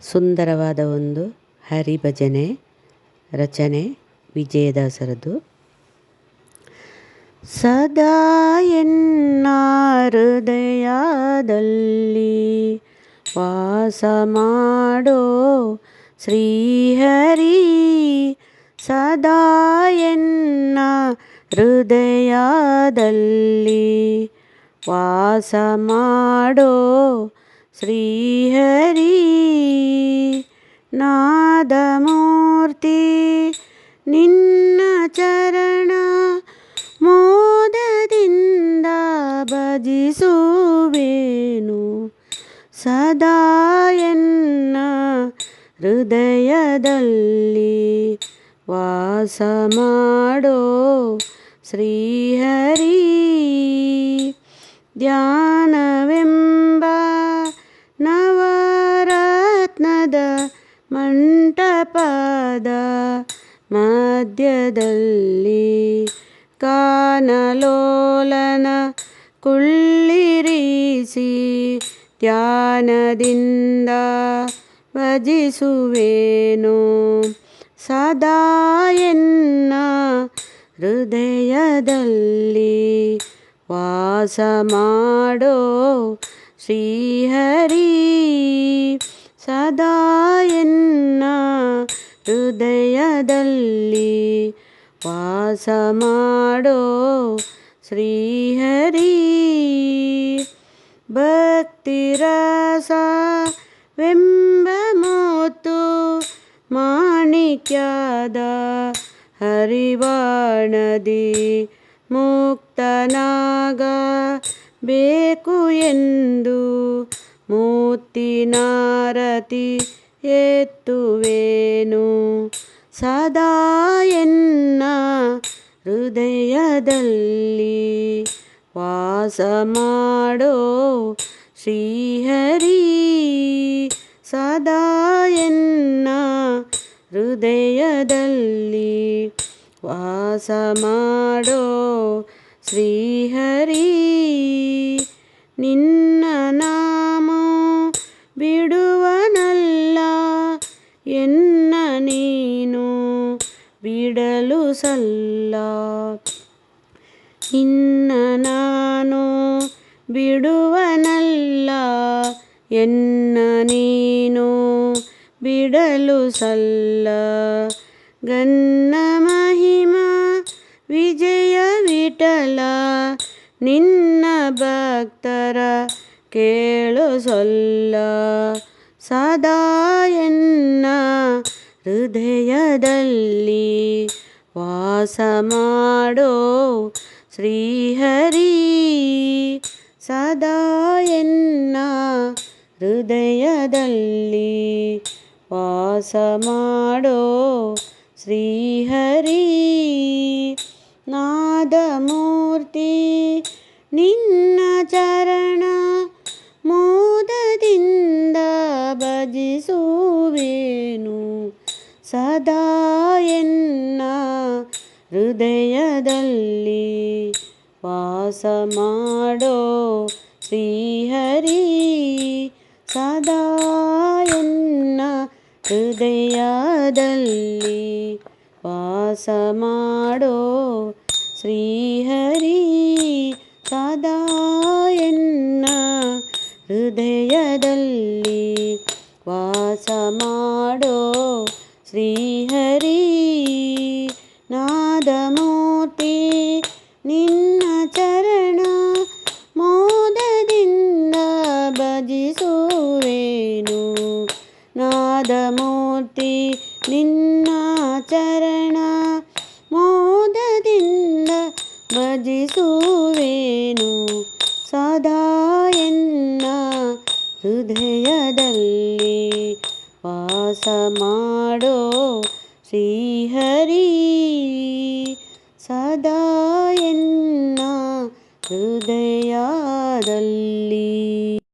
ಸುಂದರವಾದ ಒಂದು ಹರಿಭಜನೆ ರಚನೆ ವಿಜಯದಾಸರದು. ಸದಾ ಎನ್ನ ಹೃದಯದಲ್ಲಿ ವಾಸ ಮಾಡೋ ಶ್ರೀಹರಿ, ಸದಾ ಎನ್ನ ಹೃದಯದಲ್ಲಿ ವಾಸ ಮಾಡೋ ಶ್ರೀಹರಿ. ನಾದಮೂರ್ತಿ ನಿನ್ನ ಚರಣ ಮೋದದಿಂದ ಭಜಿಸುವೆನು, ಸದಾ ಎನ್ನ ಹೃದಯದಲ್ಲಿ ವಾಸ ಮಾಡೋ ಶ್ರೀಹರಿ. ಧ್ಯಾನವೆಂಬ ನವರತ್ನದ ಮಂಟಪದ ಮಧ್ಯದಲ್ಲಿ ಕಾನಲೋಲನ ಕುಳ್ಳಿರಿಸಿ ಧ್ಯಾನದಿಂದ ಭಜಿಸುವೆನು, ಸದಾ ಎನ್ನ ಹೃದಯದಲ್ಲಿ ವಾಸ ಮಾಡೋ ಶ್ರೀಹರಿ. ಸದಾ ಎನ್ನ ಹೃದಯದಲ್ಲಿ ವಾಸ ಮಾಡೋ ಶ್ರೀಹರಿ. ಭಕ್ತಿರಸವೆಂಬ ಮುತ್ತು ಮಾಣಿಕ್ಯದ ಹರಿವಾಣದಿ ಮುಕ್ತನಾಗಬೇಕು ಎಂದು ಮುತ್ತಿನಾರತಿ ಎತ್ತುವೆನು, ಸದಾ ಎನ್ನ ಹೃದಯದಲ್ಲಿ ವಾಸ ಮಾಡೋ ಶ್ರೀಹರಿ. ಸದಾ ಎನ್ನ ಹೃದಯದಲ್ಲಿ ವಾಸ ಮಾಡೋ ಶ್ರೀಹರಿ. ನಿನ್ನ ನಾಮ ಬಿಡುವನಲ್ಲ ಎನ್ನ ನೀನು ಬಿಡಲು ಸಲ್ಲ, ನಿನ್ನ ನಾನು ಬಿಡುವನಲ್ಲ ಎನ್ನ ನೀನು ಬಿಡಲು ಸಲ್ಲ. ಗನ್ನ ಮಹಿಮಾ ವಿಜಯ ವಿಠಲ ನಿನ್ನ ಭಕ್ತರ ಕೇಳು ಸೊಲ್ಲ, ಸದಾ ಎನ್ನ ಹೃದಯದಲ್ಲಿ ವಾಸ ಮಾಡೋ ಶ್ರೀಹರಿ. ಸದಾ ಎನ್ನ ಹೃದಯದಲ್ಲಿ ವಾಸ ಮಾಡೋ ಶ್ರೀಹರಿ. ನಾದಮೂರ್ತಿ ನಿನ್ನ ಚರಣ ಮೋದದಿಂದ ಭಜಿಸುವೆನು, ಸದಾ ಎನ್ನ ಹೃದಯದಲ್ಲಿ ವಾಸ ಮಾಡೋ ಶ್ರೀಹರಿ. ಸದಾ ಎನ್ನ ಹೃದಯದಲ್ಲಿ ವಾಸ ಮಾಡೋ ಶ್ರೀಹರಿ. ಸದಾ ಎನ್ನ ಹೃದಯದಲ್ಲಿ ವಾಸ ಮಾಡೋ ಶ್ರೀಹರಿ. ನಾದಮೂರ್ತಿ ನಿನ್ನ ಚರಣ ಮೋದದಿಂದ ಭಜಿಸುವೆನು, ನಾದಮೂರ್ತಿ ನಿನ್ನ ಚರಣ ಮೋದದಿಂದ ಭಜಿಸುವೆನು, ಸದಾ ಎನ್ನ ಹೃದಯದಲ್ಲಿ ವಾಸ ಮಾಡೋ ಶ್ರೀಹರಿ. ಸದಾ ಎನ್ನ ಹೃದಯದಲ್ಲಿ